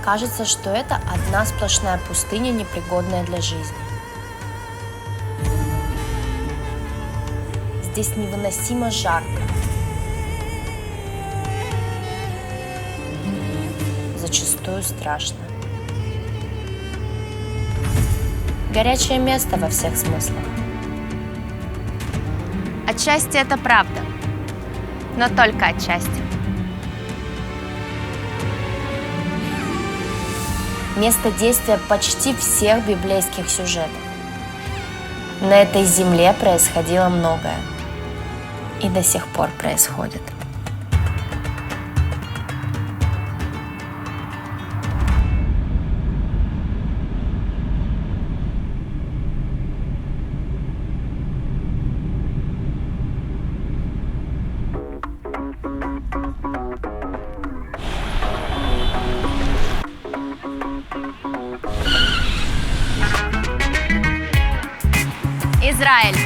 Кажется, что это одна сплошная пустыня, непригодная для жизни. Здесь невыносимо жарко. Зачастую страшно. Горячее место во всех смыслах. Отчасти это правда, но только отчасти. Место действия почти всех библейских сюжетов. На этой земле происходило многое. И до сих пор происходит. Израиль.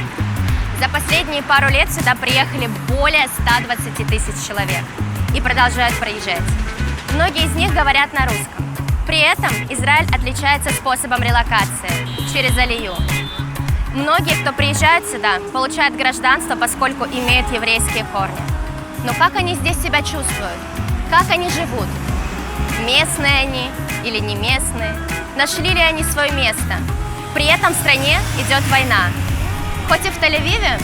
За последние пару лет сюда приехали более 120 тысяч человек и продолжают приезжать. Многие из них говорят на русском. При этом Израиль отличается способом релокации через алию. Многие, кто приезжают сюда, получают гражданство, поскольку имеют еврейские корни. Но как они здесь себя чувствуют? Как они живут? Местные они или не местные? Нашли ли они свое место? При этом в стране идет война. Хоть и в Тель-Авиве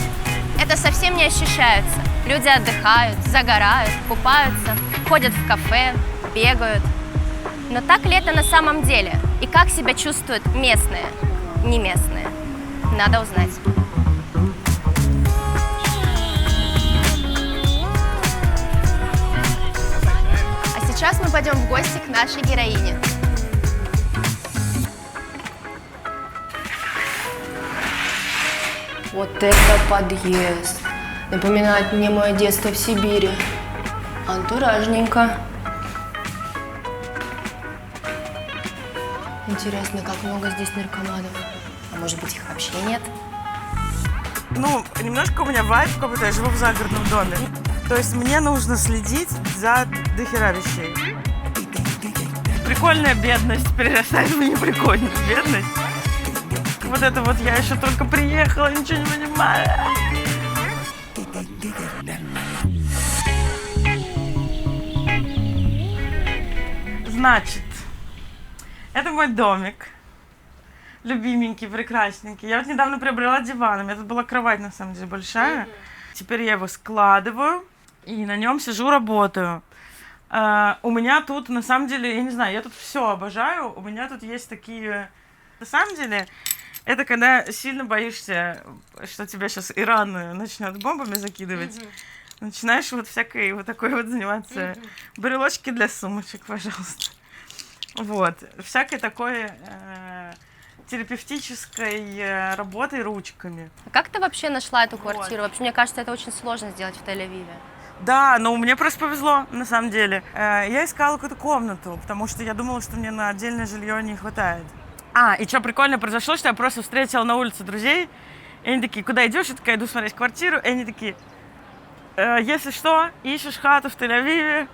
это совсем не ощущается. Люди отдыхают, загорают, купаются, ходят в кафе, бегают. Но так ли это на самом деле? И как себя чувствуют местные, не местные? Надо узнать. А сейчас мы пойдем в гости к нашей героине. Вот это подъезд. Напоминает мне мое детство в Сибири. Антуражненько. Интересно, как много здесь наркоманов? А может быть, их вообще нет? Ну, немножко у меня вайб, как будто я живу в загородном доме. То есть мне нужно следить за дохера вещей. Прикольная бедность перерастает в неприкольную бедность. Вот это вот я еще только приехала, ничего не понимаю. Значит, это мой домик. Любименький, прекрасненький. Я вот недавно приобрела диван. У меня тут была кровать, на самом деле, большая. Теперь я его складываю и на нем сижу, работаю. У меня тут, на самом деле, я не знаю, я тут все обожаю. У меня тут есть такие... На самом деле, это когда сильно боишься, что тебя сейчас Иран начнет бомбами закидывать. Начинаешь вот всякой вот такой вот заниматься. Брелочки для сумочек, пожалуйста. Вот. Всякой такой терапевтической работой ручками. А как ты вообще нашла эту квартиру? Вообще, мне кажется, это очень сложно сделать в Тель-Авиве. Да, но мне просто повезло, на самом деле. Я искала какую-то комнату, потому что я думала, что мне на отдельное жилье не хватает. И что прикольно произошло, что я просто встретила на улице друзей, и они такие: куда идешь? Я такая: иду смотреть квартиру. И они такие: если что, ищешь хату в Тель-Авиве,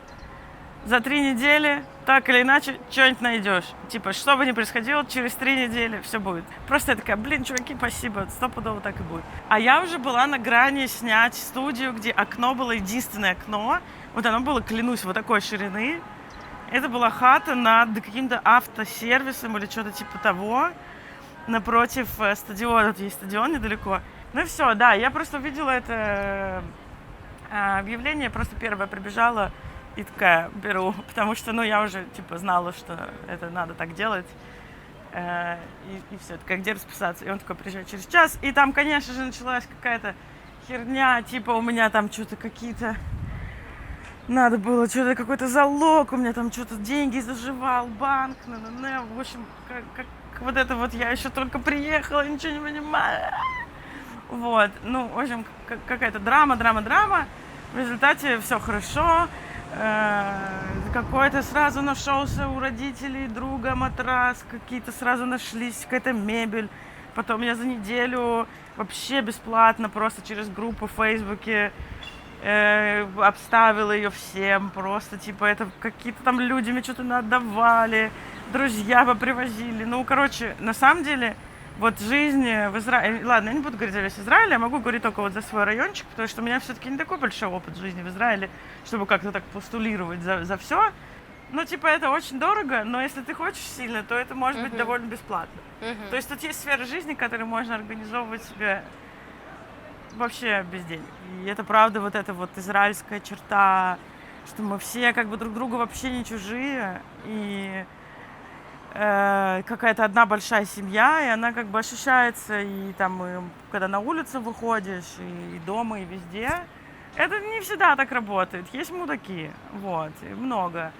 за 3 недели, так или иначе, что-нибудь найдешь. Типа, что бы ни происходило, через 3 недели все будет. Просто я такая: блин, чуваки, спасибо, стопудово так и будет. А я уже была на грани снять студию, где окно было единственное окно. Вот оно было, клянусь, вот такой ширины. Это была хата над каким-то автосервисом или что-то типа того. Напротив стадиона, тут есть стадион недалеко. Ну и все, да, я просто увидела это объявление, просто первая прибежала и такая: беру, потому что, ну, я уже, типа, знала, что это надо так делать. И все, такая: где расписаться? И он такой: приезжай через час. И там, конечно же, началась какая-то херня, типа, у меня там что-то какие-то... Надо было что-то, какой-то залог, у меня там что-то деньги заживал, банк, в общем, как вот это вот я еще только приехала, ничего не понимаю. Вот, ну, в общем, какая-то драма. В результате все хорошо. Какой-то сразу нашелся у родителей друга матрас, какие-то сразу нашлись, какая-то мебель. Потом я за неделю вообще бесплатно, просто через группу в Фейсбуке обставил ее всем, просто, типа, это какие-то там люди мне что-то отдавали, друзья попривозили. Ну, короче, на самом деле, вот жизнь в Израиле... Ладно, я не буду говорить за весь Израиль, я могу говорить только вот за свой райончик, потому что у меня все-таки не такой большой опыт жизни в Израиле, чтобы как-то так постулировать за все. Ну, типа, это очень дорого, но если ты хочешь сильно, то это может быть довольно бесплатно. То есть тут есть сферы жизни, которые можно организовывать себе вообще без денег. И это правда вот эта вот израильская черта, что мы все как бы друг другу вообще не чужие, и какая-то одна большая семья, и она как бы ощущается, и там, и когда на улицу выходишь, и дома, и везде. Это не всегда так работает. Есть мудаки, вот, и много.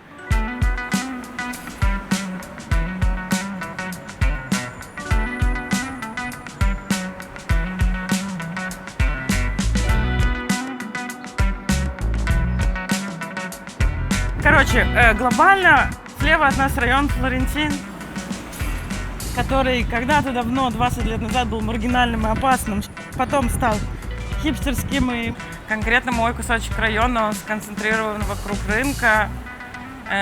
Короче, глобально слева от нас район Флорентин, который когда-то давно, 20 лет назад, был маргинальным и опасным, потом стал хипстерским, и конкретно мой кусочек района, он сконцентрирован вокруг рынка.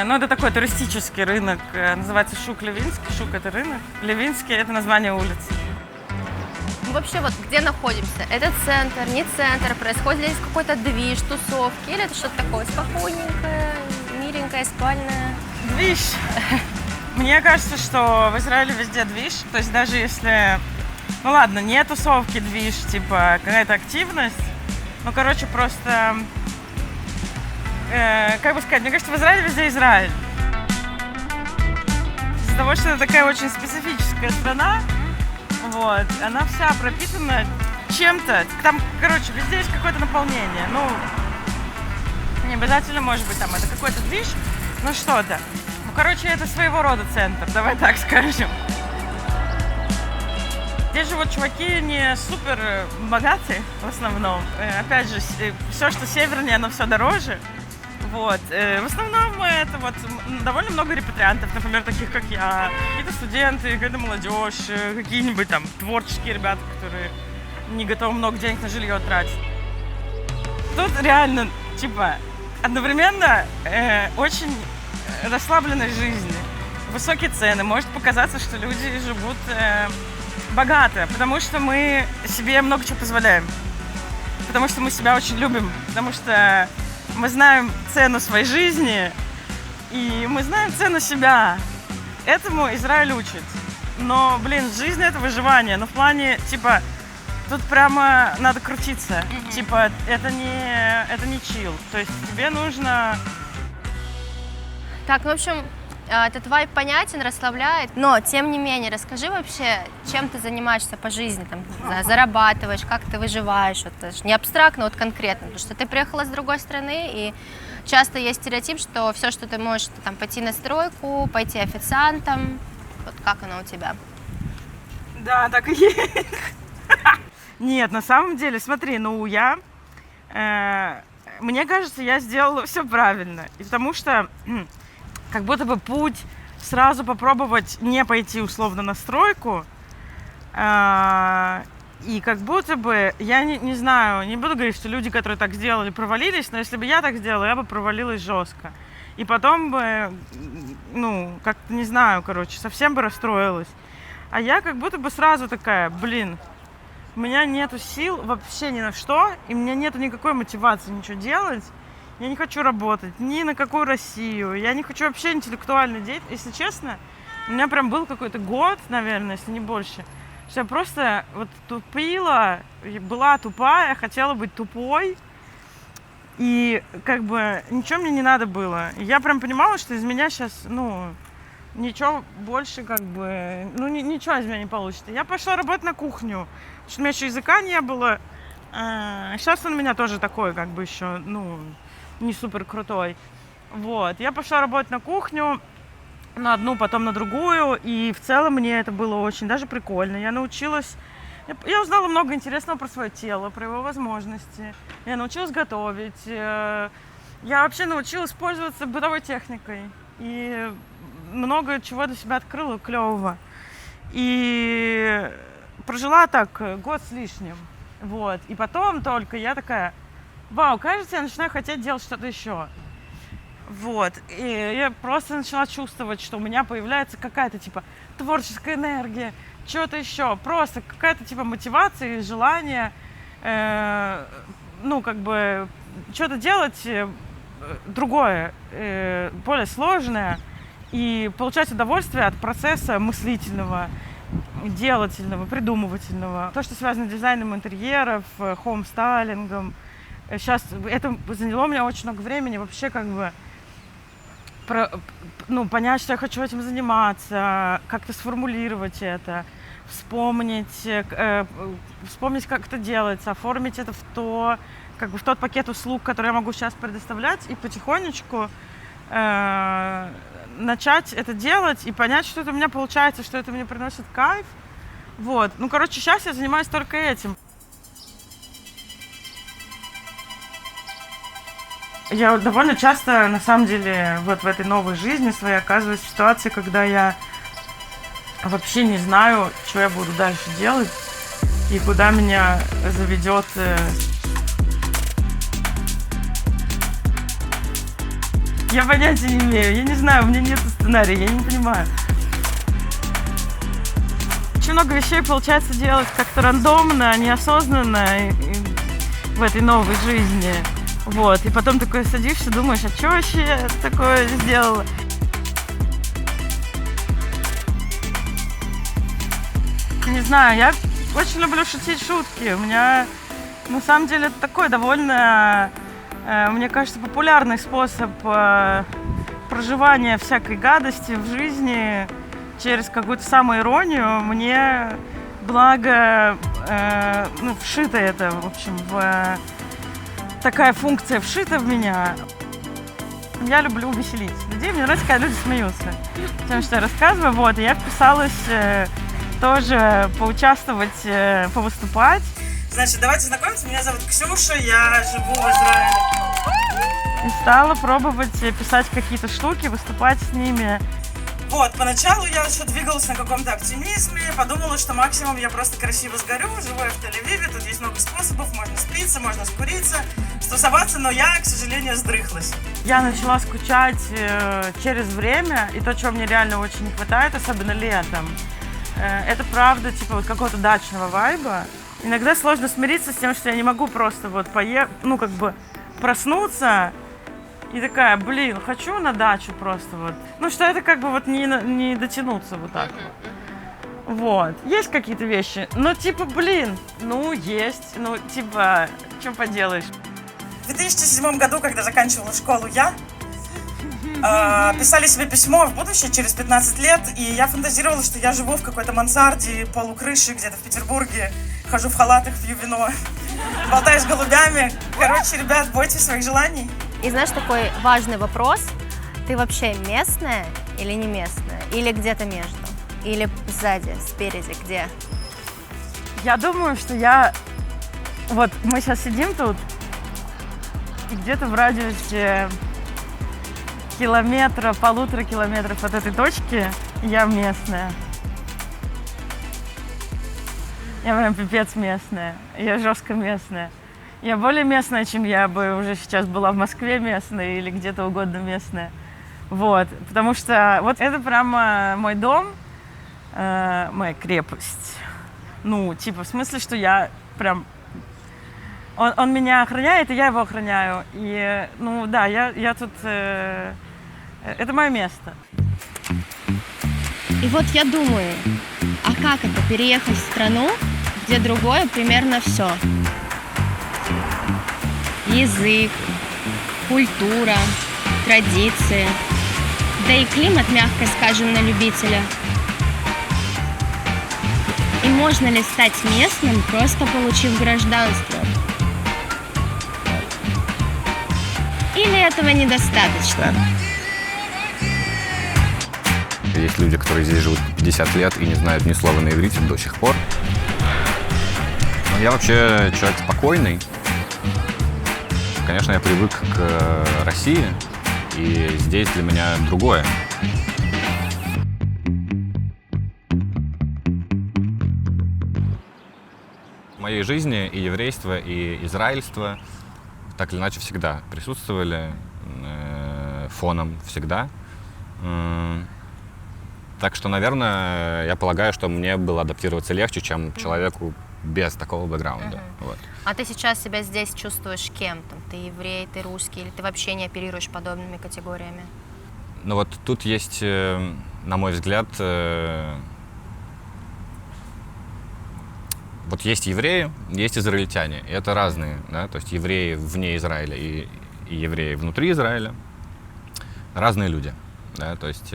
Ну, это такой туристический рынок, называется Шук Левинский. Шук – это рынок, Левинский – это название улицы. Вообще, вот где находимся? Это центр, не центр? Происходит ли здесь какой-то движ, тусовки? Или это что-то такое спокойненькое, миленькое, спальное? Движ. Мне кажется, что в Израиле везде движ. То есть даже если... Ну ладно, не тусовки, движ, типа какая-то активность. Ну, короче, просто... как бы сказать, мне кажется, в Израиле везде Израиль. Из-за того, что это такая очень специфическая страна, вот, она вся пропитана чем-то. Там, короче, везде есть какое-то наполнение. Ну, не обязательно, может быть, там это какой-то движ, ну что-то. Ну, короче, это своего рода центр, давай так скажем. Здесь живут чуваки не супер богатые в основном. Опять же, все, что севернее, оно все дороже. Вот. В основном это вот довольно много репатриантов, например, таких как я, какие-то студенты, какая-то молодежь, какие-нибудь там творческие ребята, которые не готовы много денег на жилье тратить. Тут реально, типа, одновременно очень расслабленной жизни, высокие цены. Может показаться, что люди живут богато, потому что мы себе много чего позволяем, потому что мы себя очень любим, потому что мы знаем цену своей жизни, и мы знаем цену себя. Этому Израиль учит. Но, блин, жизнь — это выживание. Но в плане, типа, тут прямо надо крутиться. Типа, это не чил. То есть тебе нужно... Так, ну, в общем, этот вайб понятен, расслабляет. Но, тем не менее, расскажи вообще, чем ты занимаешься по жизни, там, зарабатываешь, как ты выживаешь, вот, не абстрактно, вот конкретно, потому что ты приехала с другой страны, и часто есть стереотип, что все, что ты можешь, там, пойти на стройку, пойти официантом, вот как оно у тебя? Да, так и есть. Нет, на самом деле, смотри, ну, мне кажется, я сделала все правильно, и потому что... Как будто бы путь сразу попробовать не пойти условно на стройку. И как будто бы, я не знаю, не буду говорить, что люди, которые так сделали, провалились, но если бы я так сделала, я бы провалилась жестко. И потом бы, ну, как-то, не знаю, короче, совсем бы расстроилась. А я как будто бы сразу такая, блин, у меня нету сил вообще ни на что, и у меня нету никакой мотивации ничего делать. Я не хочу работать ни на какую Россию. Я не хочу вообще интеллектуальной деятельности. Если честно, у меня прям был какой-то год, наверное, если не больше, что я просто вот тупила, была тупая, хотела быть тупой. И как бы ничего мне не надо было. И я прям понимала, что из меня сейчас, ну, ничего больше как бы, ну, ничего из меня не получится. Я пошла работать на кухню, потому что у меня еще языка не было. Сейчас он у меня тоже такой, как бы еще, ну... не супер крутой. Вот. Я пошла работать на кухню, на одну, потом на другую, и в целом мне это было очень даже прикольно. Я научилась, я узнала много интересного про свое тело, про его возможности. Я научилась готовить. Я вообще научилась пользоваться бытовой техникой. И много чего для себя открыла клевого. И прожила так год с лишним. Вот. И потом только я такая... вау, кажется, я начинаю хотеть делать что-то еще. Вот. И я просто начала чувствовать, что у меня появляется какая-то, типа, творческая энергия, что-то еще. Просто какая-то, типа, мотивация и желание, ну, как бы, что-то делать другое, более сложное, и получать удовольствие от процесса мыслительного, делательного, придумывательного. То, что связано с дизайном интерьеров, хоум-стайлингом. Сейчас это заняло у меня очень много времени вообще как бы понять, что я хочу этим заниматься, как-то сформулировать это, вспомнить, как это делается, оформить это в тот пакет услуг, который я могу сейчас предоставлять, и потихонечку начать это делать и понять, что это у меня получается, что это мне приносит кайф. Вот. Ну, короче, сейчас я занимаюсь только этим. Я довольно часто, на самом деле, вот в этой новой жизни своей оказываюсь в ситуации, когда я вообще не знаю, что я буду дальше делать и куда меня заведет. Я понятия не имею, я не знаю, у меня нет сценария, я не понимаю. Очень много вещей получается делать как-то рандомно, неосознанно в этой новой жизни. Вот, и потом такой садишься, думаешь, а что вообще я такое сделала? Не знаю, я очень люблю шутить шутки. У меня, на самом деле, это такой довольно, мне кажется, популярный способ проживания всякой гадости в жизни через какую-то самоиронию. Мне, благо, вшито это, в общем, такая функция вшита в меня. Я люблю веселить людей, мне нравится, когда люди смеются тем, что я рассказываю. Вот, и я вписалась тоже поучаствовать, повыступать. Значит, давайте знакомиться. Меня зовут Ксюша, я живу в Израиле. И стала пробовать писать какие-то штуки, выступать с ними. Вот, поначалу я еще двигалась на каком-то оптимизме, подумала, что максимум я просто красиво сгорю, живу я в Тель-Авиве, тут есть много способов, можно спиться, можно скуриться, стусоваться, но я, к сожалению, сдрыхлась. Я начала скучать через время, и то, чего мне реально очень не хватает, особенно летом, это правда, типа, вот какого-то дачного вайба. Иногда сложно смириться с тем, что я не могу просто вот проснуться, и такая, блин, хочу на дачу просто вот. Ну, что это как бы вот не дотянуться вот так вот. Вот. Есть какие-то вещи, но типа, блин, ну, есть. Ну, типа, что поделаешь. В 2007 году, когда заканчивала школу я, писали себе письмо в будущее через 15 лет, и я фантазировала, что я живу в какой-то мансарде, полукрыши где-то в Петербурге, хожу в халатах, пью вино, болтаю с голубями. Короче, ребят, бойтесь своих желаний. И знаешь, такой важный вопрос. Ты вообще местная или не местная? Или где-то между? Или сзади, спереди, где? Я думаю, что я... Вот мы сейчас сидим тут, и где-то в радиусе километра, 1,5 километров от этой точки я местная. Я прям пипец местная. Я жестко местная. Я более местная, чем я бы уже сейчас была в Москве местная или где-то угодно местная. Вот. Потому что вот это прямо мой дом, моя крепость. Ну, типа, в смысле, что я прям... Он меня охраняет, и я его охраняю. И, ну, да, я тут... это мое место. И вот я думаю, а как это переехать в страну, где другое примерно все? Язык, культура, традиции, да и климат, мягко скажем, на любителя. И можно ли стать местным, просто получив гражданство? Или этого недостаточно? Есть люди, которые здесь живут 50 лет и не знают ни слова на иврите до сих пор. Но я вообще человек спокойный. Конечно, я привык к России, и здесь для меня другое. В моей жизни и еврейство, и израильство так или иначе всегда присутствовали, фоном всегда. Так что, наверное, я полагаю, что мне было адаптироваться легче, чем человеку без такого бэкграунда. Вот. А ты сейчас себя здесь чувствуешь кем? Там, ты еврей, ты русский, или ты вообще не оперируешь подобными категориями? Но вот тут есть, на мой взгляд, вот есть евреи, есть израильтяне. И это разные, да, то есть евреи вне Израиля и евреи внутри Израиля. Разные люди, да, то есть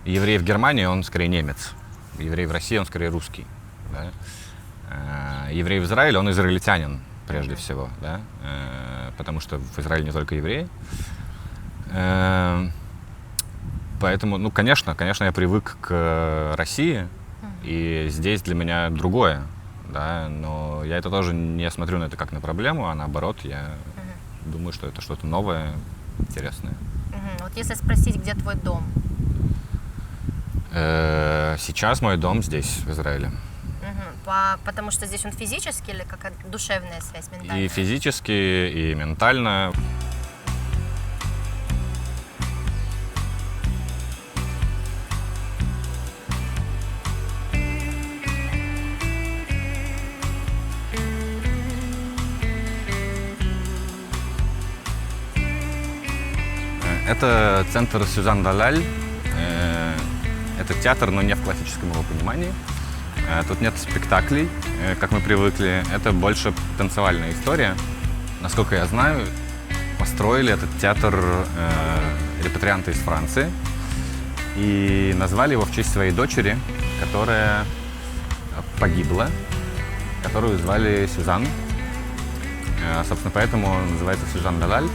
еврей в Германии, он скорее немец. Еврей в России, он скорее русский, да. Еврей в Израиле, он израильтянин, прежде всего, да, потому что в Израиле не только евреи. Поэтому, ну, конечно, я привык к России, и здесь для меня другое, да, но я это тоже не смотрю на это как на проблему, а наоборот, я думаю, что это что-то новое, интересное. Вот если спросить, где твой дом? Сейчас мой дом здесь, в Израиле. Потому что здесь он физически или как душевная связь, ментальная? И физически, и ментально. Это центр Сюзан Даляль. Это театр, но не в классическом его понимании. Тут нет спектаклей, как мы привыкли. Это больше танцевальная история. Насколько я знаю, построили этот театр репатрианты из Франции. И назвали его в честь своей дочери, которая погибла, которую звали Сюзан. Собственно, поэтому он называется Сюзан Даляль.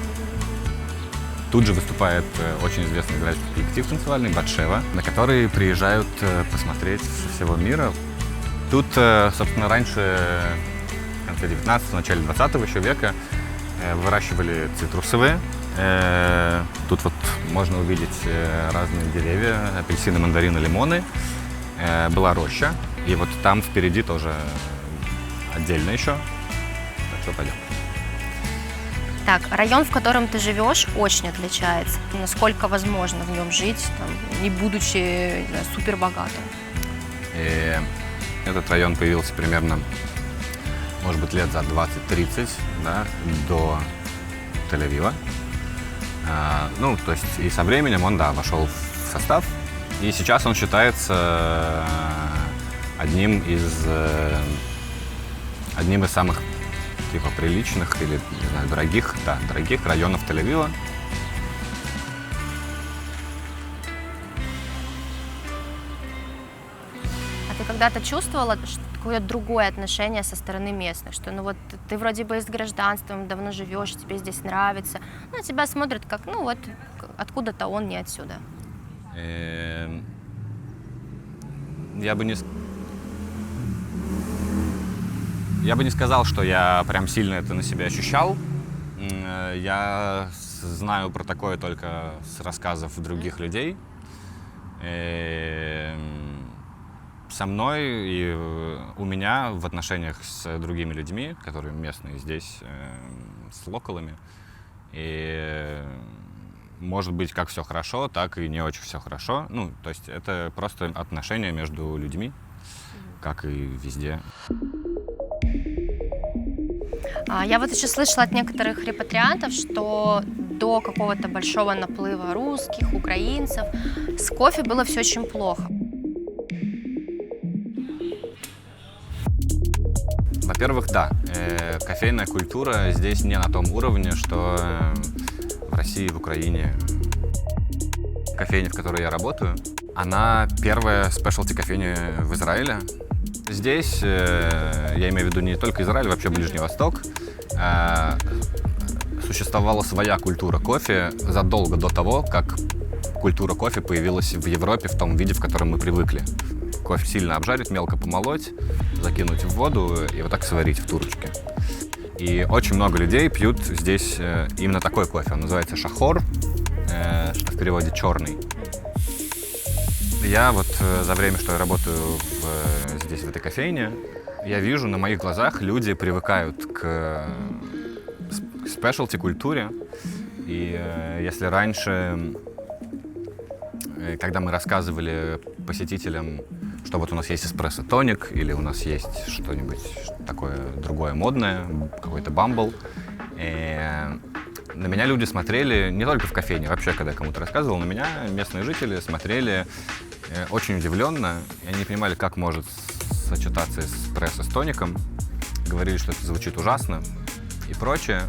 Тут же выступает очень известный израильский коллектив танцевальный «Батшева», на который приезжают посмотреть со всего мира. Тут, собственно, раньше, в конце 19-го, начале 20 еще века, выращивали цитрусовые. Тут вот можно увидеть разные деревья, апельсины, мандарины, лимоны. Была роща, и вот там впереди тоже отдельно еще. Так что пойдем. Так, район, в котором ты живешь, очень отличается. Насколько возможно в нем жить, там, не будучи, не знаю, супербогатым? И этот район появился примерно, может быть, лет за 20-30, да, до Тель-Авива. Ну, то есть и со временем он, да, вошел в состав. И сейчас он считается одним из самых типа приличных или, не знаю, дорогих районов Тель-Авива. А ты когда-то чувствовала какое-то другое отношение со стороны местных? Что ну вот ты вроде бы с гражданством давно живешь, тебе здесь нравится, но тебя смотрят как, ну вот, откуда-то он не отсюда. Я бы не сказал, что я прям сильно это на себе ощущал. Я знаю про такое только с рассказов других людей. Со мной и у меня в отношениях с другими людьми, которые местные здесь, с локалами. И может быть как все хорошо, так и не очень все хорошо. Ну, то есть это просто отношения между людьми, как и везде. Я вот еще слышала от некоторых репатриантов, что до какого-то большого наплыва русских, украинцев с кофе было все очень плохо. Во-первых, да, кофейная культура здесь не на том уровне, что в России, в Украине. Кофейня, в которой я работаю, она первая спешлти-кофейня в Израиле. Здесь, я имею в виду не только Израиль, вообще Ближний Восток, существовала своя культура кофе задолго до того, как культура кофе появилась в Европе в том виде, в котором мы привыкли. Кофе сильно обжарить, мелко помолоть, закинуть в воду и вот так сварить в турочке. И очень много людей пьют здесь именно такой кофе. Он называется шахор, что в переводе черный. Я вот за время, что я работаю здесь, в этой кофейне, я вижу, на моих глазах люди привыкают к спешлти-культуре. И если раньше, когда мы рассказывали посетителям, что вот у нас есть эспрессо-тоник или у нас есть что-нибудь такое другое модное, какой-то бамбл, на меня люди смотрели не только в кофейне, вообще, когда я кому-то рассказывал, на меня местные жители смотрели очень удивленно, и они не понимали, как может сочетаться эспрессо с тоником, говорили, что это звучит ужасно и прочее.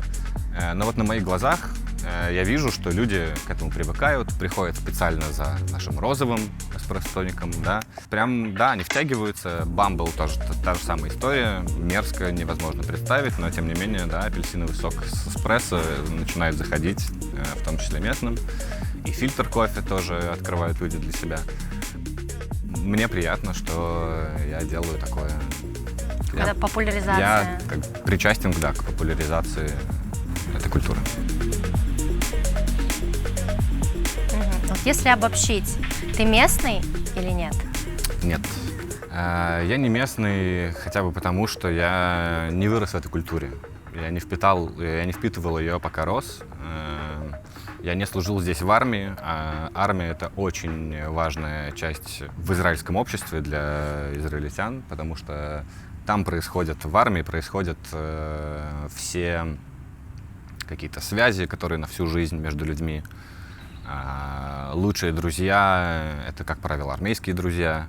Но вот на моих глазах я вижу, что люди к этому привыкают, приходят специально за нашим розовым эспрессо-тоником, да. Прям, да, они втягиваются. Бамбл тоже та же самая история. Мерзко, невозможно представить, но тем не менее, да, апельсиновый сок с эспрессо начинает заходить, в том числе местным. И фильтр кофе тоже открывают люди для себя. Мне приятно, что я делаю такое. Это популяризация. Я как причастен, да, к популяризации этой культуры. Вот если обобщить, ты местный или нет? Нет. Я не местный хотя бы потому, что я не вырос в этой культуре. Я не впитывал ее, пока рос. Я не служил здесь в армии, а армия — это очень важная часть в израильском обществе для израильтян, потому что там в армии происходят все какие-то связи, которые на всю жизнь между людьми. Лучшие друзья — это, как правило, армейские друзья.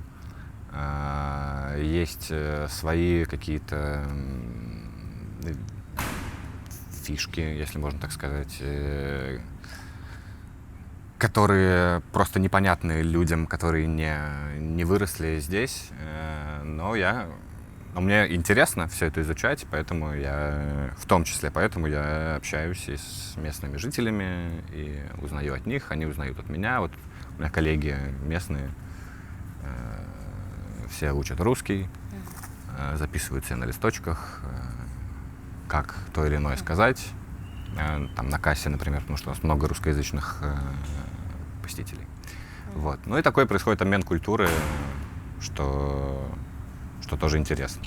Есть свои какие-то фишки, если можно так сказать, которые просто непонятны людям, которые не выросли здесь. Но мне интересно все это изучать, поэтому в том числе поэтому я общаюсь и с местными жителями и узнаю от них, они узнают от меня. Вот у меня коллеги местные, все учат русский, записывают себе на листочках, как то или иное сказать. Там на кассе, например, потому что у нас много русскоязычных посетителей. Вот. Ну и такой происходит обмен культуры, что тоже интересно.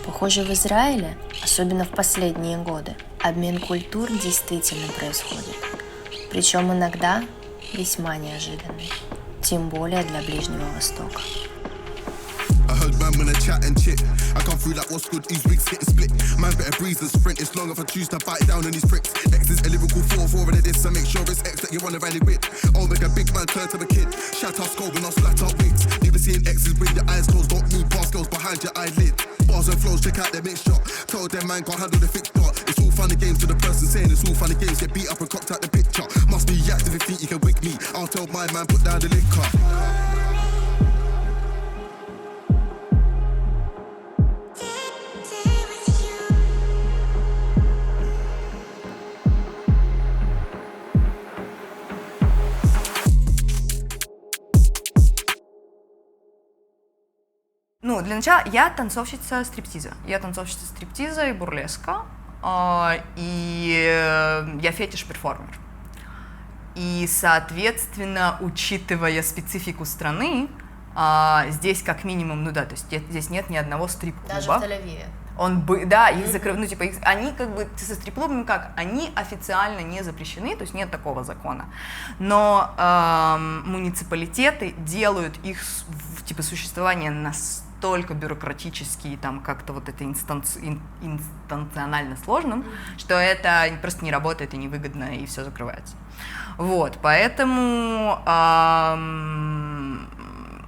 Похоже, в Израиле, особенно в последние годы, обмен культур действительно происходит. Причем иногда весьма неожиданный. Тем более для Ближнего Востока. I heard man when I chat and chit. I come through like what's good, these wigs getting split. Man better breeze and sprint, it's long if I choose to bite down on these pricks. X is a lyrical 4-4 and this, so make sure it's X that you wanna rally with. Oh, make a big man turn to a kid. Shout out skull when I splat out wigs. Never seeing X's with your eyes closed, don't move past girls behind your eyelid. Bars and flows, check out their mixture. Told them man can't handle the fixed part. It's all fun and games to the person saying it's all fun and games. Get beat up and cocked out the picture. Must be active if you think you can wig me. I'll tell my man put down the liquor. Ну, для начала, я танцовщица стриптиза. Я танцовщица стриптиза и бурлеска. И я фетиш-перформер. И, соответственно, учитывая специфику страны, здесь как минимум, ну да, то есть здесь нет ни одного стрип-клуба. Даже в Тель-Авиве. Да, их закрыли, ну типа, они как бы со стрип-клубами как, они официально не запрещены, то есть нет такого закона, но муниципалитеты делают их типа существование настолько бюрократически и там как-то вот это инстанционально сложным, что это просто не работает и невыгодно, и все закрывается. Вот, поэтому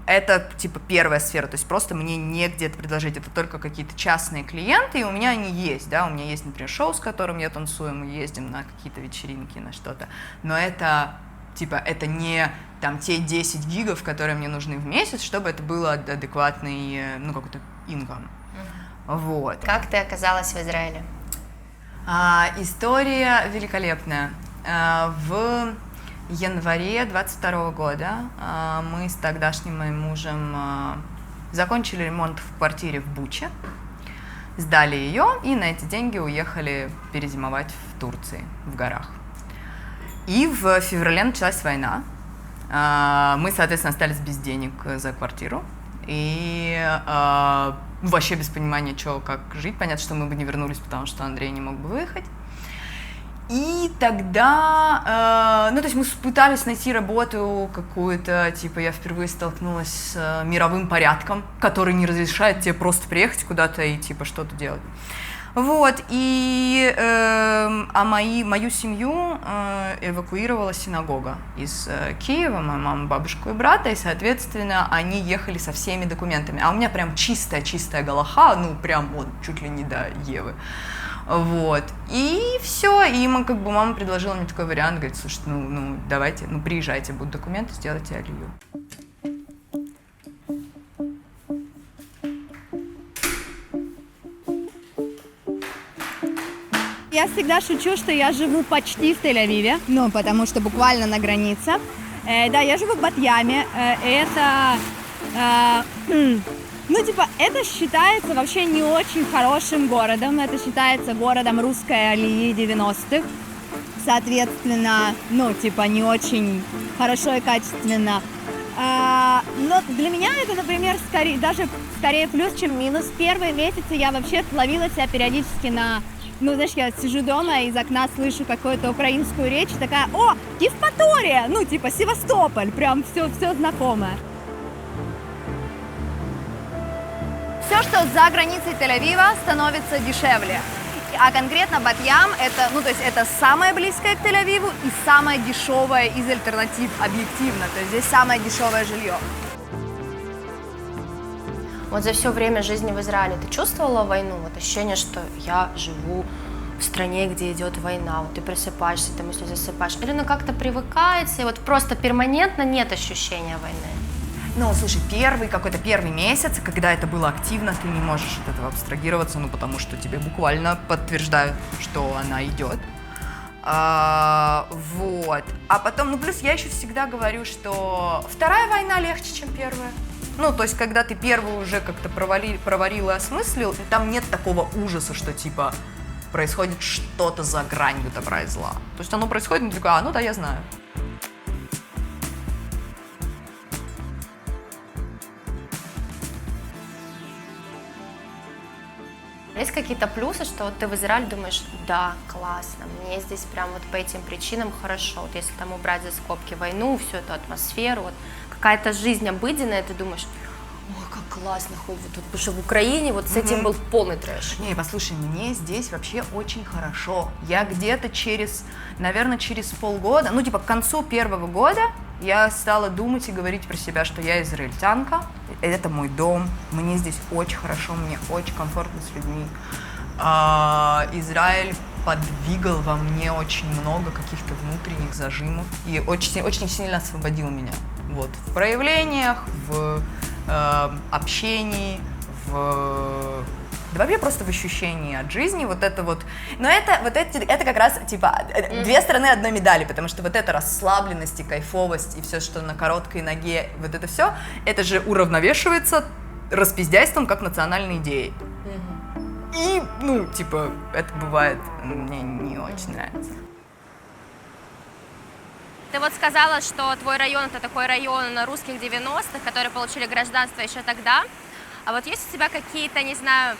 это, типа, первая сфера, то есть просто мне негде это предложить, это только какие-то частные клиенты, и у меня они есть, да, у меня есть, например, шоу, с которым я танцую, мы ездим на какие-то вечеринки, на что-то, но это, типа, это не, там, те 10 гигов, которые мне нужны в месяц, чтобы это было адекватный, ну, какой-то инком, вот. Как ты оказалась в Израиле? История великолепная. В январе 22 года мы с тогдашним моим мужем закончили ремонт в квартире в Буче, сдали ее и на эти деньги уехали перезимовать в Турции, в горах. И в феврале началась война. Мы, соответственно, остались без денег за квартиру и вообще без понимания, что, как жить. Понятно, что мы бы не вернулись, потому что Андрей не мог бы выехать. И тогда, ну, то есть мы пытались найти работу какую-то, типа, я впервые столкнулась с мировым порядком, который не разрешает тебе просто приехать куда-то и, типа, что-то делать. Вот, и мою семью эвакуировала синагога из Киева, мою маму, бабушку и брата, и, соответственно, они ехали со всеми документами. А у меня прям чистая галаха, ну, прям вот чуть ли не до Евы. Вот, и все, и мама предложила мне такой вариант, говорит, слушай, ну давайте, ну приезжайте, будут документы, сделайте алию. Я всегда шучу, что я живу почти в Тель-Авиве, ну, потому что буквально на границе. Да, я живу в Батьяме, ну, типа, это считается вообще не очень хорошим городом, это считается городом русской алии 90-х, соответственно, ну, типа, не очень хорошо и качественно. Но для меня это, например, скорее плюс, чем минус. Первые месяцы я вообще ловила себя периодически на... Ну, знаешь, я сижу дома, из окна слышу какую-то украинскую речь, такая: о, Евпатория! Ну, типа, Севастополь, прям все знакомое. Все, что за границей Тель-Авива, становится дешевле. А конкретно Батьям, это, ну, то есть это самое близкое к Тель-Авиву и самое дешевое из альтернатив, объективно. То есть здесь самое дешевое жилье. Вот за все время жизни в Израиле ты чувствовала войну? Вот ощущение, что я живу в стране, где идет война. Вот ты просыпаешься, ты мысли засыпаешь. Или оно как-то привыкается, и вот просто перманентно нет ощущения войны? Ну, слушай, первый месяц, когда это было активно, ты не можешь от этого абстрагироваться, ну, потому что тебе буквально подтверждают, что она идет. Вот. А потом, ну, плюс я еще всегда говорю, что вторая война легче, чем первая. Ну, то есть, когда ты первую уже как-то проварил и осмыслил, там нет такого ужаса, что, типа, происходит что-то за гранью добра и зла. То есть оно происходит, и ты такой: ну да, я знаю. Есть какие-то плюсы, что вот ты в Израиле думаешь: да, классно, мне здесь прям вот по этим причинам хорошо. Вот если там убрать за скобки войну, всю эту атмосферу, вот какая-то жизнь обыденная, ты думаешь: ой, как классно, хоть вот тут, потому что в Украине вот с этим был полный трэш. Не, послушай, мне здесь вообще очень хорошо. Я где-то наверное, через полгода, ну, типа, к концу первого года я стала думать и говорить про себя, что я израильтянка, это мой дом, мне здесь очень хорошо, мне очень комфортно с людьми. Израиль подвигал во мне очень много каких-то внутренних зажимов и очень, очень сильно освободил меня. Вот, в проявлениях, в общении, да вообще просто в ощущении от жизни, вот это вот. Но это как раз, типа, две стороны одной медали, потому что вот эта расслабленность и кайфовость, и все, что на короткой ноге, вот это все, это же уравновешивается распиздяйством как национальной идеей. И, ну, типа, это бывает, мне не очень нравится. Ты вот сказала, что твой район – это такой район русских 90-х, которые получили гражданство еще тогда. А вот есть у тебя какие-то, не знаю,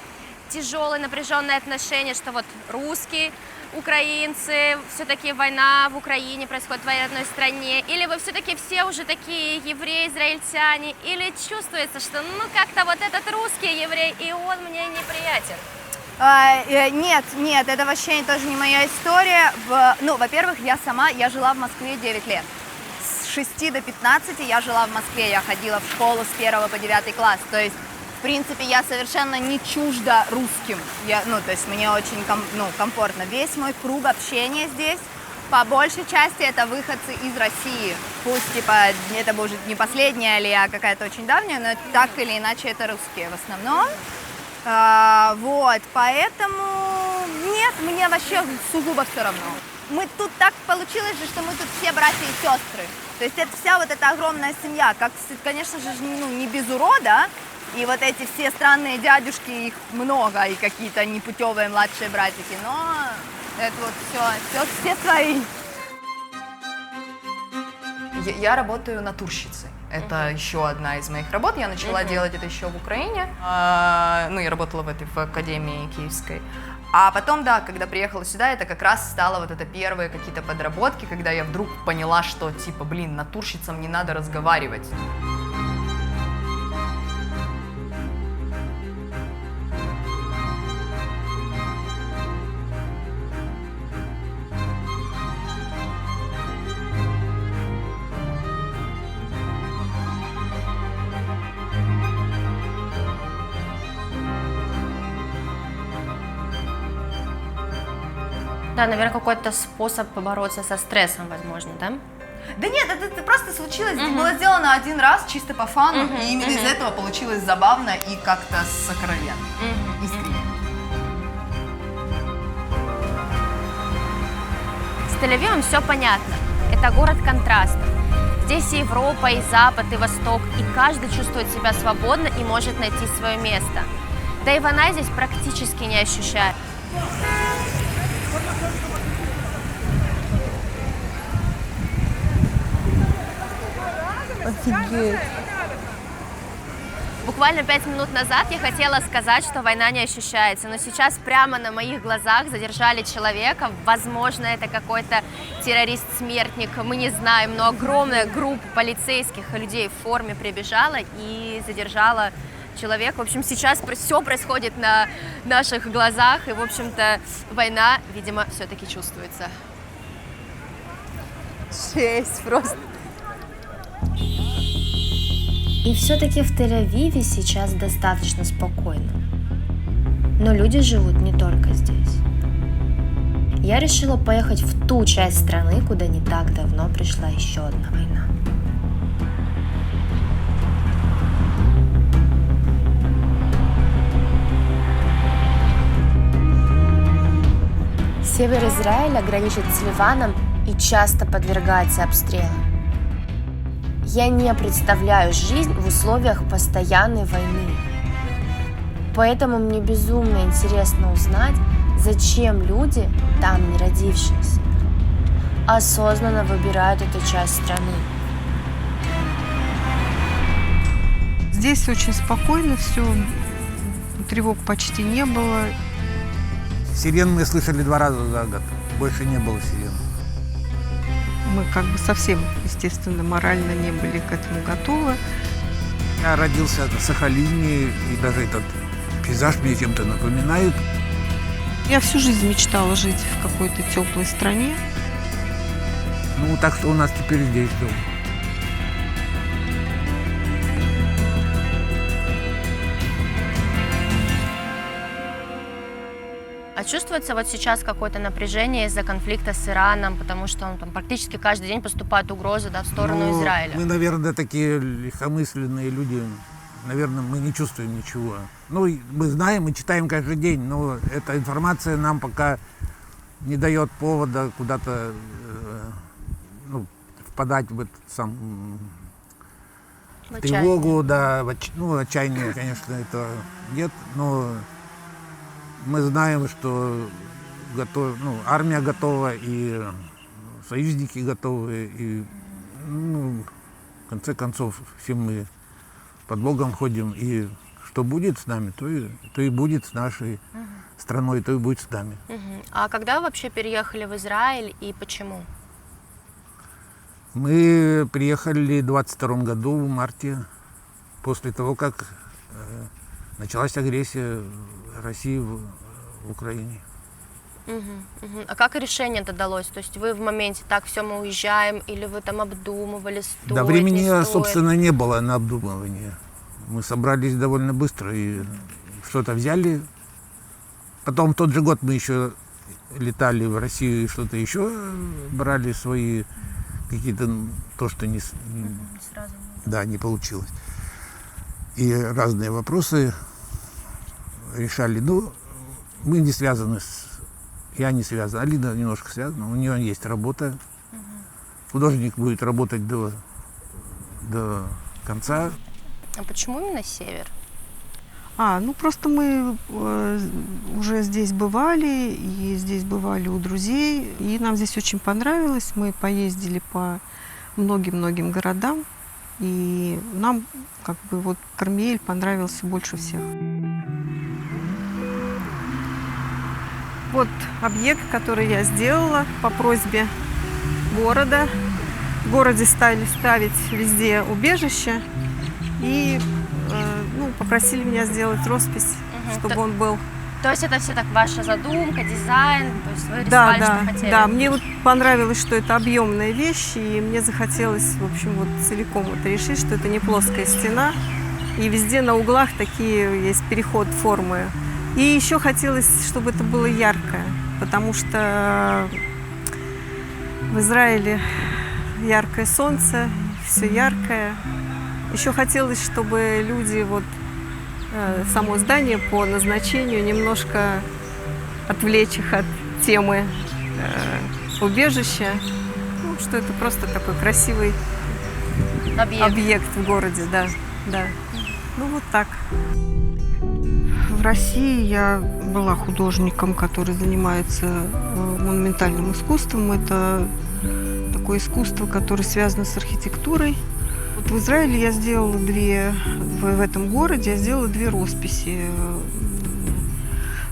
тяжелые, напряженные отношения, что вот русские, украинцы, все-таки война в Украине происходит в одной стране, или вы все-таки все уже такие евреи, израильтяне, или чувствуется, что ну как-то вот этот русский еврей, и он мне неприятен? Нет, это вообще тоже не моя история. Ну, во-первых, я жила в Москве 9 лет. С 6 до 15 я жила в Москве, я ходила в школу с 1 по 9 класс, то есть, в принципе, я совершенно не чужда русским, то есть мне очень комфортно. Весь мой круг общения здесь, по большей части, это выходцы из России. Пусть, типа, это будет не последняя алия, а какая-то очень давняя, но так или иначе это русские в основном. Вот, поэтому нет, мне вообще сугубо все равно. Мы тут так получилось же, что мы тут все братья и сестры. То есть это вся вот эта огромная семья, как, конечно же, не без урода. И вот эти все странные дядюшки, их много, и какие-то непутевые младшие братики, но это вот все свои. Я работаю натурщицей. Это еще одна из моих работ. Я начала делать это еще в Украине. Ну, я работала в академии киевской. А потом, да, когда приехала сюда, это как раз стало вот это первые какие-то подработки, когда я вдруг поняла, что типа, блин, натурщицам не надо разговаривать. Да, наверное, какой-то способ побороться со стрессом, возможно, да? Да нет, это просто случилось, было сделано один раз, чисто по фану, и именно из этого получилось забавно и как-то сокровенно, искренне. С Тель-Авивом все понятно. Это город контрастов. Здесь и Европа, и Запад, и Восток, и каждый чувствует себя свободно и может найти свое место. Да и война здесь практически не ощущает. Офигеть. Буквально 5 минут назад я хотела сказать, что война не ощущается, но сейчас прямо на моих глазах задержали человека. Возможно, это какой-то террорист-смертник, мы не знаем, но огромная группа полицейских и людей в форме прибежала и задержала человека. В общем, сейчас все происходит на наших глазах, и, в общем-то, война, видимо, все-таки чувствуется. Жесть просто. И все-таки в Тель-Авиве сейчас достаточно спокойно. Но люди живут не только здесь. Я решила поехать в ту часть страны, куда не так давно пришла еще одна война. Север Израиля граничит с Ливаном и часто подвергается обстрелам. Я не представляю жизнь в условиях постоянной войны. Поэтому мне безумно интересно узнать, зачем люди, там не родившиеся, осознанно выбирают эту часть страны. Здесь очень спокойно все, тревог почти не было. Сирен мы слышали 2 раза за год, больше не было сирен. Мы как бы совсем, естественно, морально не были к этому готовы. Я родился на Сахалине, и даже этот пейзаж мне чем-то напоминает. Я всю жизнь мечтала жить в какой-то теплой стране. Ну, так что у нас теперь здесь дом. А чувствуется вот сейчас какое-то напряжение из-за конфликта с Ираном, потому что он там практически каждый день поступают угрозы, да, в сторону Израиля? Мы, наверное, такие легкомысленные люди. Наверное, мы не чувствуем ничего. Ну, мы знаем, мы читаем каждый день, но эта информация нам пока не дает повода куда-то впадать в тревогу, да, отчаяние, конечно, это нет, но мы знаем, что армия готова, и союзники готовы, и, в конце концов, все мы под Богом ходим, и что будет с нами, то и будет с нашей страной, то и будет с нами. А когда вы вообще переехали в Израиль и почему? Мы приехали в 22 году, в марте, после того, как началась агрессия России в Украине. А как решение это далось? То есть вы в моменте, так, все, мы уезжаем, или вы там обдумывали, стоит, Да, времени, не стоит? собственно, не было на обдумывание. Мы собрались довольно быстро и что-то взяли. Потом в тот же год мы еще летали в Россию и что-то еще брали свои какие-то, то, что не получилось. И разные вопросы решали. Ну, мы не связаны я не связан, Алина немножко связана, у нее есть работа. Художник будет работать до конца. А почему именно север? Просто мы уже здесь бывали, и здесь бывали у друзей, и нам здесь очень понравилось. Мы поездили по многим-многим городам, и нам Кармиэль понравился больше всех. Вот объект, который я сделала по просьбе города. В городе стали ставить везде убежище и попросили меня сделать роспись, чтобы он был. То есть это все так ваша задумка, дизайн, то есть вы рисовали, что хотели? Да, мне вот понравилось, что это объемная вещь, и мне захотелось, в общем, вот целиком это решить, что это не плоская стена, и везде на углах такие есть переход формы. И еще хотелось, чтобы это было яркое, потому что в Израиле яркое солнце, все яркое. Еще хотелось, чтобы люди само здание по назначению немножко отвлечь их от темы убежища, что это просто такой красивый объект в городе, да. Ну вот так. В России я была художником, который занимается монументальным искусством. Это такое искусство, которое связано с архитектурой. Вот в Израиле я сделала в этом городе я сделала 2 росписи.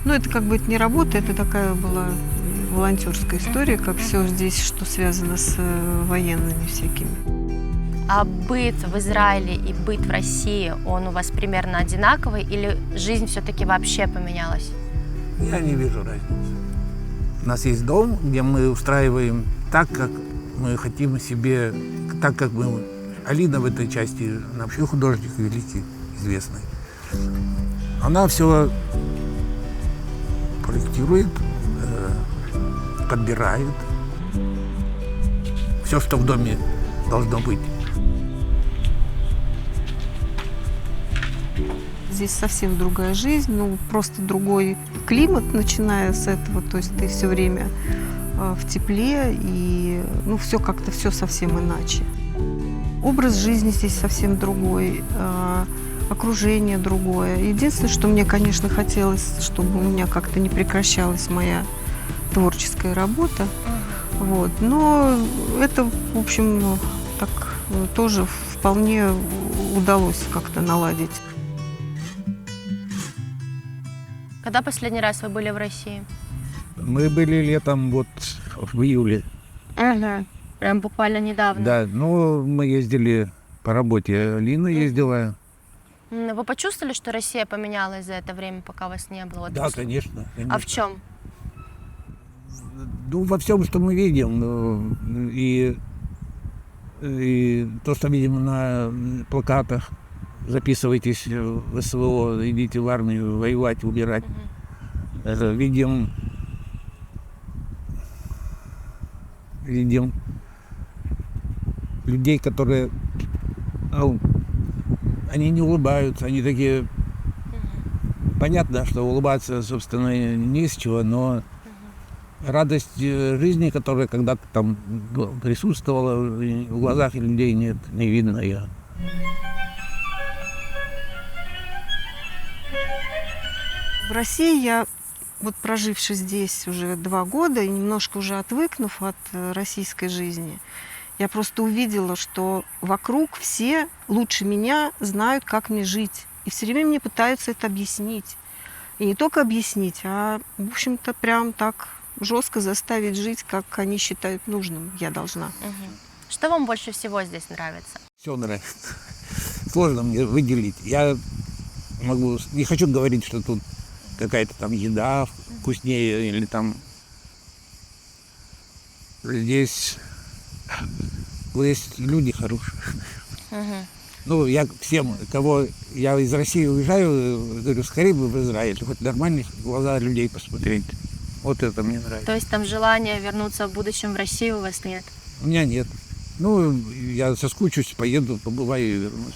Ну, это это не работа, это такая была волонтерская история, как все здесь, что связано с военными всякими. А быт в Израиле и быт в России, он у вас примерно одинаковый или жизнь все-таки вообще поменялась? Я не вижу разницы. У нас есть дом, где мы устраиваем так, как мы хотим себе, так как мы... Алина в этой части, она вообще художник великий, известный. Она все проектирует, подбирает. Все, что в доме должно быть. Здесь совсем другая жизнь, просто другой климат, начиная с этого. То есть ты все время в тепле, и все как-то все совсем иначе. Образ жизни здесь совсем другой, окружение другое. Единственное, что мне, конечно, хотелось, чтобы у меня как-то не прекращалась моя творческая работа. Но это, в общем, так тоже вполне удалось как-то наладить. Когда последний раз вы были в России? Мы были летом в июле. Ага. Прям буквально недавно. Да, мы ездили по работе. Алина ездила. Вы почувствовали, что Россия поменялась за это время, пока вас не было? Да, конечно. А в чем? Во всем, что мы видим. И то, что видим на плакатах. Записывайтесь в СВО, идите в армию воевать, убирать. Это видим людей, которые, они не улыбаются, они такие, понятно, что улыбаться, собственно, не из чего, но радость жизни, которая когда-то там присутствовала, в глазах людей нет, не видно ее. В России я, проживши здесь уже 2 года и немножко уже отвыкнув от российской жизни, я просто увидела, что вокруг все лучше меня знают, как мне жить. И все время мне пытаются это объяснить. И не только объяснить, а, в общем-то, прям так жестко заставить жить, как они считают нужным. Я должна. Что вам больше всего здесь нравится? Все нравится. Сложно мне выделить. Я не хочу говорить, что тут какая-то там еда вкуснее или там здесь люди хорошие. Я всем, кого я из России уезжаю, говорю, скорее бы в Израиль, хоть нормальных глаза людей посмотреть. Вот это мне нравится. То есть там желания вернуться в будущем в Россию у вас нет? У меня нет. Я соскучусь, поеду, побываю и вернусь.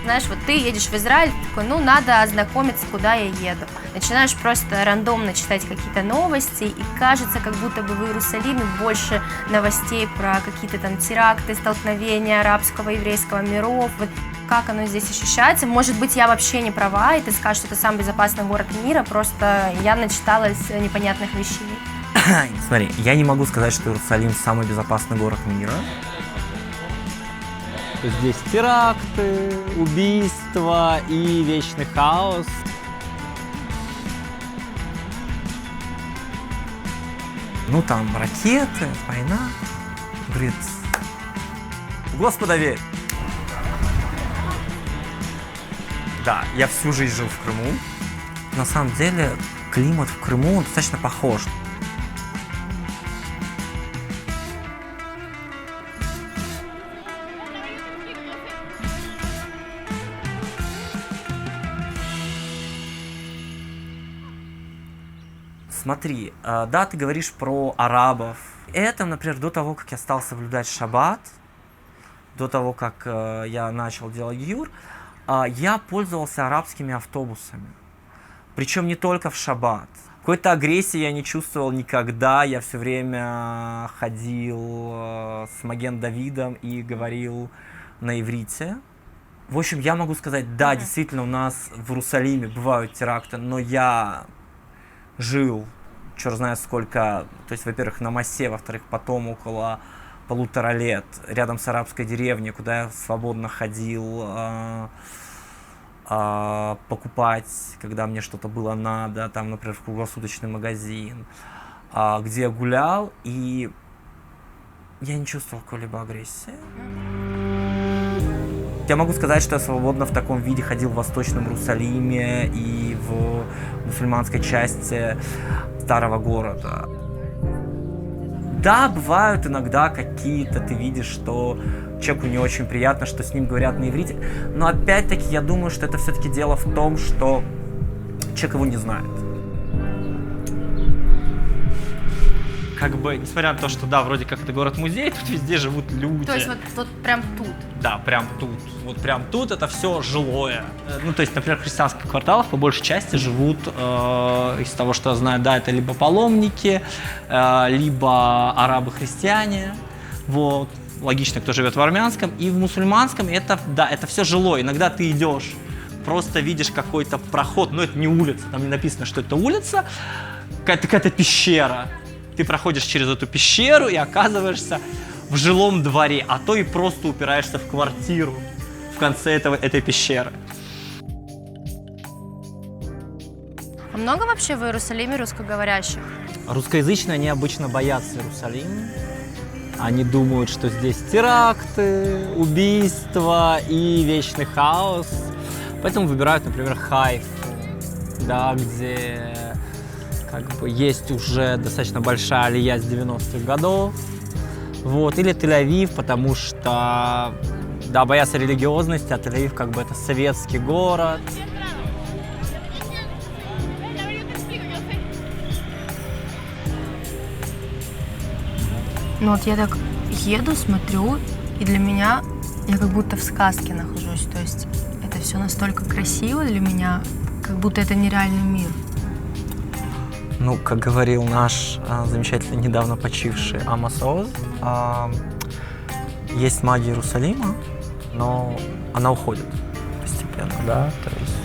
Знаешь, ты едешь в Израиль, такой, надо ознакомиться, куда я еду. Начинаешь просто рандомно читать какие-то новости, и кажется, как будто бы в Иерусалиме больше новостей про какие-то там теракты, столкновения арабского и еврейского миров. как оно здесь ощущается. Может быть, я вообще не права, и ты скажешь, что это самый безопасный город мира, просто я начиталась непонятных вещей. Смотри, я не могу сказать, что Иерусалим самый безопасный город мира. Здесь теракты, убийства и вечный хаос. Ну там ракеты, война. Говорит, в Господа верь. Да, я всю жизнь жил в Крыму. На самом деле климат в Крыму он достаточно похож. Смотри, да, ты говоришь про арабов. Это, например, до того, как я стал соблюдать шаббат, до того, как я начал делать гиюр, я пользовался арабскими автобусами. Причем не только в шаббат. Какой-то агрессии я не чувствовал никогда. Я все время ходил с Маген Давидом и говорил на иврите. В общем, я могу сказать, да, действительно, у нас в Иерусалиме бывают теракты, но я жил, черт знает сколько, то есть, во-первых, на Массе, во-вторых, потом около 1,5 лет рядом с арабской деревней, куда я свободно ходил покупать, когда мне что-то было надо, там, например, в круглосуточный магазин, где я гулял, и я не чувствовал какой-либо агрессии. Я могу сказать, что я свободно в таком виде ходил в Восточном Иерусалиме и в мусульманской части старого города. Да, бывают иногда какие-то, ты видишь, что человеку не очень приятно, что с ним говорят на иврите, но опять-таки я думаю, что это все-таки дело в том, что человек его не знает. Как бы, несмотря на то, что, да, вроде как это город-музей, тут везде живут люди. То есть вот прям тут? Да, прям тут. Вот прям тут это все жилое. Ну, то есть, например, в христианских кварталах по большей части живут, из того, что я знаю, да, это либо паломники, либо арабы-христиане. Вот. Логично, кто живет в армянском. И в мусульманском это, да, это все жилое. Иногда ты идешь, просто видишь какой-то проход, но это не улица, там не написано, что это улица, какая-то пещера. Ты проходишь через эту пещеру и оказываешься в жилом дворе, а то и просто упираешься в квартиру в конце этой пещеры. А много вообще в Иерусалиме русскоговорящих? Русскоязычные, они обычно боятся Иерусалима. Они думают, что здесь теракты, убийства и вечный хаос. Поэтому выбирают, например, Хайфу, да, где как бы есть уже достаточно большая алия с 90-х годов. Вот. Или Тель-Авив, потому что, да, боятся религиозности, а Тель-Авив как бы это советский город. Ну вот я так еду, смотрю, и для меня я как будто в сказке нахожусь. То есть это все настолько красиво для меня, как будто это нереальный мир. Ну, как говорил наш замечательно недавно почивший Амос Оз, есть магия Иерусалима, но она уходит постепенно, да, то есть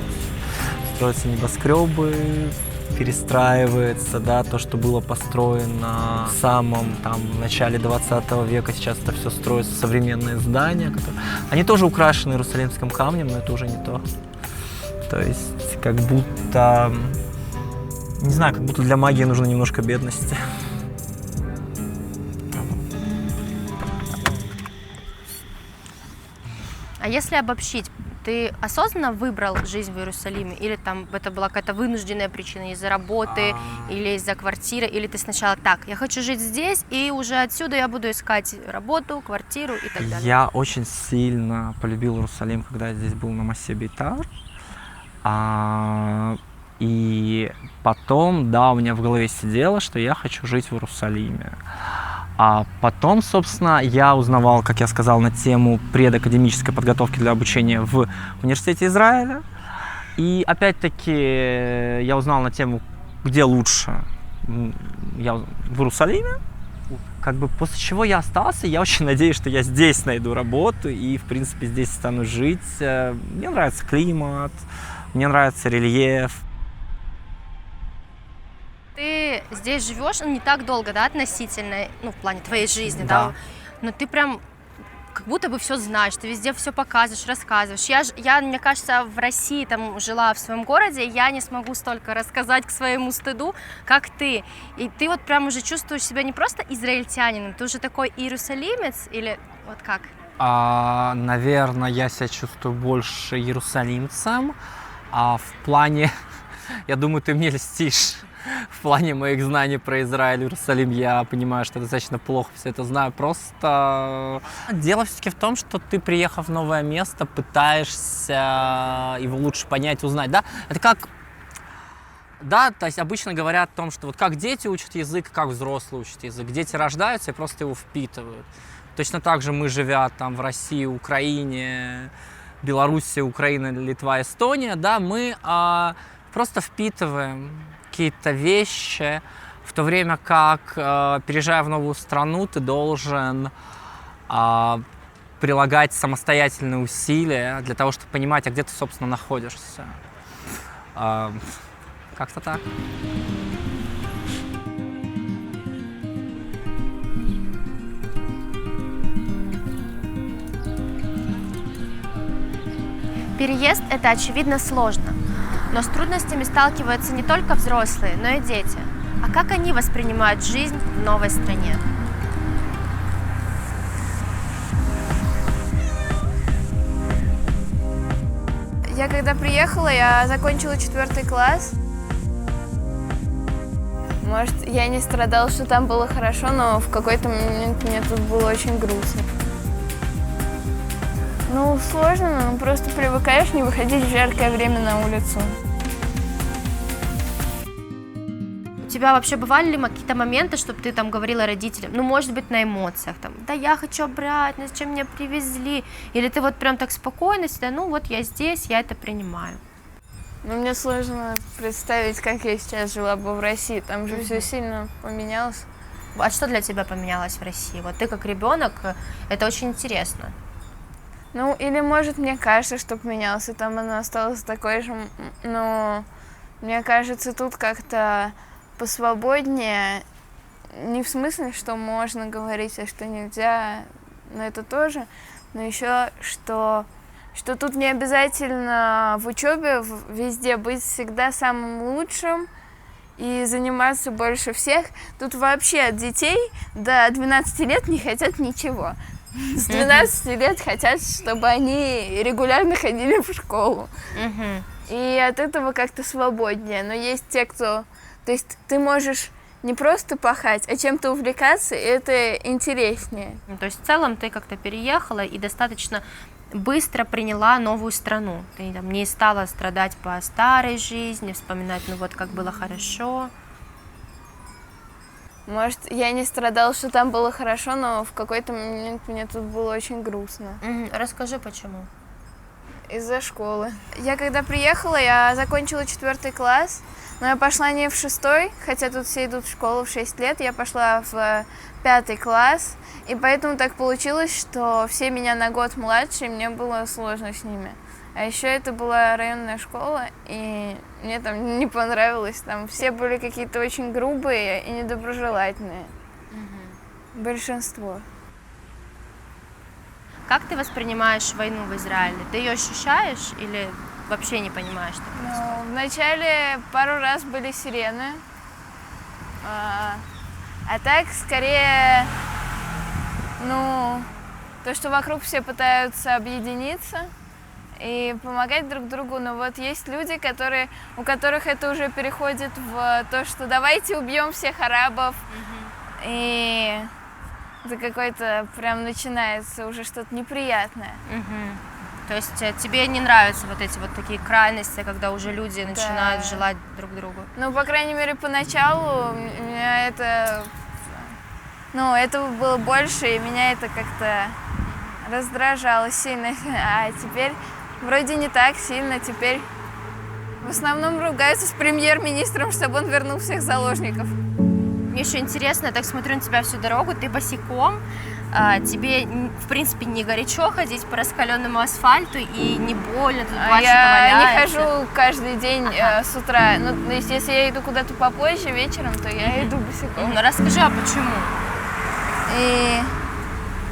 строятся небоскребы, перестраивается, да, то, что было построено в самом там начале 20 века, сейчас это все строятся современные здания, которые... Они тоже украшены иерусалимским камнем, но это уже не то. То есть как будто, не знаю, как будто для магии нужно немножко бедности. А если обобщить, ты осознанно выбрал жизнь в Иерусалиме? Или там это была какая-то вынужденная причина из-за работы, или из-за квартиры? Или ты сначала так, я хочу жить здесь, и уже отсюда я буду искать работу, квартиру и так далее? Я очень сильно полюбил Иерусалим, когда я здесь был на Массе Бейтар. И потом, да, у меня в голове сидело, что я хочу жить в Иерусалиме. А потом, собственно, я узнавал, как я сказал, на тему предакадемической подготовки для обучения в университете Израиля. И опять-таки я узнал на тему, где лучше. Я в Иерусалиме. как бы после чего я остался, я очень надеюсь, что я здесь найду работу и, в принципе, здесь стану жить. Мне нравится климат, мне нравится рельеф. Ты здесь живешь, ну, не так долго, да, относительно, ну, в плане твоей жизни, да? Но ты прям как будто бы все знаешь, ты везде все показываешь, рассказываешь. Я, мне кажется, в России там жила в своем городе, я не смогу столько рассказать к своему стыду, как ты. И ты вот прям уже чувствуешь себя не просто израильтянином, ты уже такой иерусалимец или вот как? Наверное, я себя чувствую больше иерусалимцем, а в плане, я думаю, ты мне льстишь. В плане моих знаний про Израиль, Иерусалим, я понимаю, что я достаточно плохо все это знаю. Просто дело все-таки в том, что ты, приехав в новое место, пытаешься его лучше понять, узнать. Да? Это как... Да, то есть обычно говорят о том, что вот как дети учат язык, как взрослые учат язык. Дети рождаются и просто его впитывают. Точно так же мы, живя там в России, Украине, Белоруссии, Украина, Литва, Эстония, да, мы просто впитываем какие-то вещи, в то время как, переезжая в новую страну, ты должен прилагать самостоятельные усилия для того, чтобы понимать, а где ты, собственно, находишься. Как-то так. Переезд – это, очевидно, сложно. Но с трудностями сталкиваются не только взрослые, но и дети. А как они воспринимают жизнь в новой стране? Я когда приехала, я закончила 4 класс. Может, я не страдала, что там было хорошо, но в какой-то момент мне тут было очень грустно. Ну, сложно, но просто привыкаешь не выходить в жаркое время на улицу. У тебя вообще бывали ли какие-то моменты, чтобы ты там говорила родителям, ну, может быть, на эмоциях, там, да я хочу обратно, зачем меня привезли? Или ты вот прям так спокойно всегда, ну, вот я здесь, я это принимаю? Ну, мне сложно представить, как я сейчас жила бы в России, там же все сильно поменялось. А что для тебя поменялось в России? Вот ты как ребенок, это очень интересно. Ну, или, может, мне кажется, что поменялось, и там оно осталось такой же, но мне кажется, тут как-то посвободнее, не в смысле, что можно говорить, а что нельзя, но это тоже, но еще, что тут не обязательно в учебе везде быть всегда самым лучшим и заниматься больше всех. Тут вообще от детей до 12 лет не хотят ничего. С 12 лет хотят, чтобы они регулярно ходили в школу. И от этого как-то свободнее. Но есть те, кто... То есть ты можешь не просто пахать, а чем-то увлекаться, и это интереснее. То есть в целом ты как-то переехала и достаточно быстро приняла новую страну. Ты там не стала страдать по старой жизни, вспоминать, ну вот как было хорошо. Может, я не страдала, что там было хорошо, но в какой-то момент мне тут было очень грустно. Расскажи, почему? Из-за школы. Я когда приехала, я закончила 4 класс, но я пошла не в 6, хотя тут все идут в школу в 6 лет, я пошла в 5 класс, и поэтому так получилось, что все меня на год младше, и мне было сложно с ними. А еще это была районная школа, и мне там не понравилось. Там все были какие-то очень грубые и недоброжелательные. Большинство. Как ты воспринимаешь войну в Израиле? Ты ее ощущаешь или вообще не понимаешь, что происходит? Ну, вначале пару раз были сирены. А так, скорее, ну, то, что вокруг все пытаются объединиться и помогать друг другу, но вот есть люди, у которых это уже переходит в то, что давайте убьем всех арабов, и это какое-то прям начинается уже что-то неприятное. То есть тебе не нравятся вот эти вот такие крайности, когда уже люди начинают желать друг другу? Ну, по крайней мере, поначалу меня это... Ну, этого было больше, и меня это как-то раздражало сильно. А теперь вроде не так сильно, теперь в основном ругаются с премьер-министром, чтобы он вернул всех заложников. Мне еще интересно, я так смотрю на тебя всю дорогу, ты босиком, тебе, в принципе, не горячо ходить по раскаленному асфальту и не больно, тут Я не валяется. хожу каждый день с утра. Ну, то есть, если я иду куда-то попозже, вечером, то я иду босиком. Ну, расскажи, а почему? И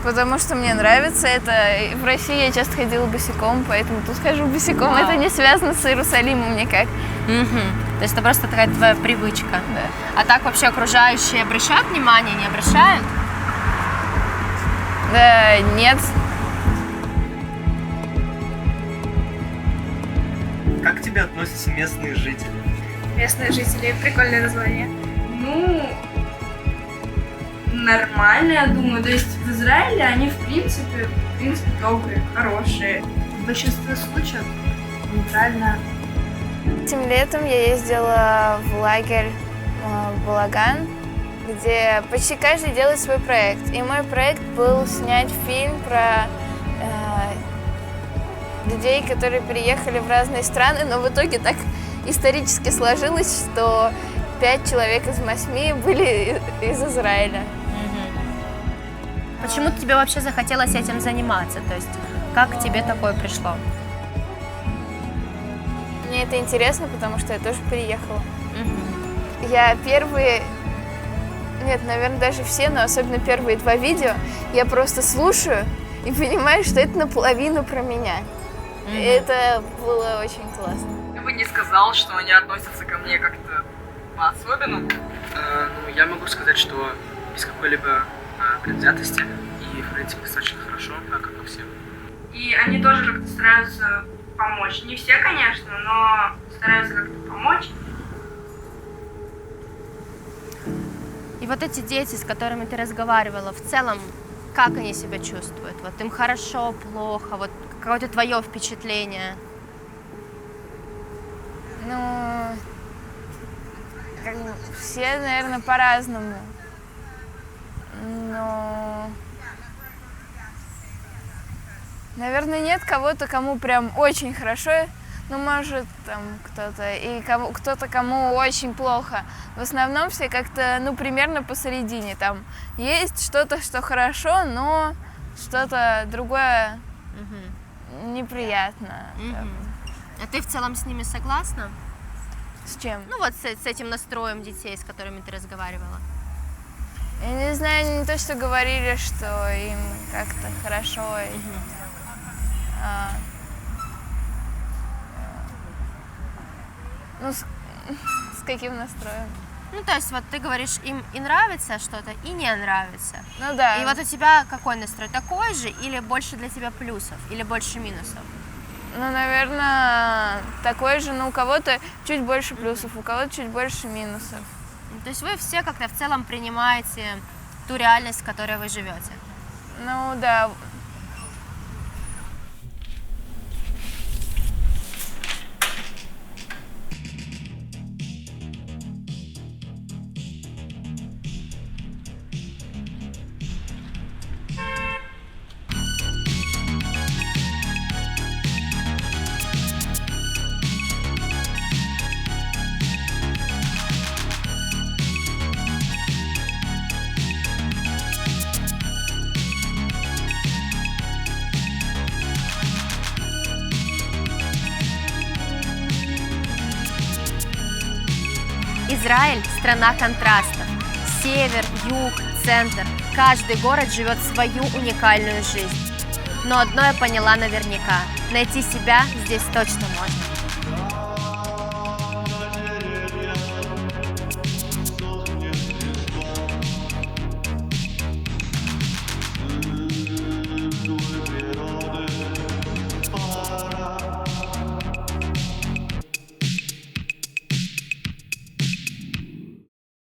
потому что мне нравится это. И в России я часто ходила босиком, поэтому тут хожу босиком. Вау. Это не связано с Иерусалимом никак. То есть это просто такая твоя привычка. Да. А так вообще окружающие обращают внимание, не обращают? Да, нет. Как к тебе относятся местные жители? Местные жители, прикольное название. Ну, нормально, я думаю. То есть в Израиле они в принципе добрые, хорошие. В большинстве случаев нейтрально. Этим летом я ездила в лагерь в Балаган, где почти каждый делает свой проект. И мой проект был снять фильм про людей, которые переехали в разные страны, но в итоге так исторически сложилось, что 5 человек из 8 были из Израиля. Почему тебе вообще захотелось этим заниматься? То есть как к тебе такое пришло? Мне это интересно, потому что я тоже переехала. Я первые, нет, наверное, даже все, но особенно первые 2 видео, я просто слушаю и понимаю, что это наполовину про меня. И это было очень классно. Я бы не сказал, что они относятся ко мне как-то по-особенному. Ну, я могу сказать, что без какой-либо предвзятости и, в принципе, достаточно хорошо, как и всем. И они тоже как-то стараются помочь. Не все, конечно, но стараются как-то помочь. И вот эти дети, с которыми ты разговаривала, в целом, как они себя чувствуют? Вот им хорошо, плохо? Вот какое-то твое впечатление? Ну, все, наверное, по-разному. Но, наверное, нет кого-то, кому прям очень хорошо, ну, может, там кто-то, и кто-то, кому очень плохо. В основном все как-то, ну, примерно посередине. Там есть что-то, что хорошо, но что-то другое неприятно. А ты в целом с ними согласна? С чем? Ну вот с этим настроем детей, с которыми ты разговаривала. Я не знаю, они не то, что говорили, что им как-то хорошо. Ну, с каким настроем? Ну, то есть, вот ты говоришь, им и нравится что-то, и не нравится. Ну да. И вот у тебя какой настрой? Такой же или больше для тебя плюсов, или больше минусов? Ну, наверное, такой же, но у кого-то чуть больше плюсов, у кого-то чуть больше минусов. То есть вы все как-то в целом принимаете ту реальность, в которой вы живете? Ну, да. Израиль – страна контрастов. Север, юг, центр. Каждый город живет свою уникальную жизнь. Но одно я поняла наверняка – найти себя здесь точно можно.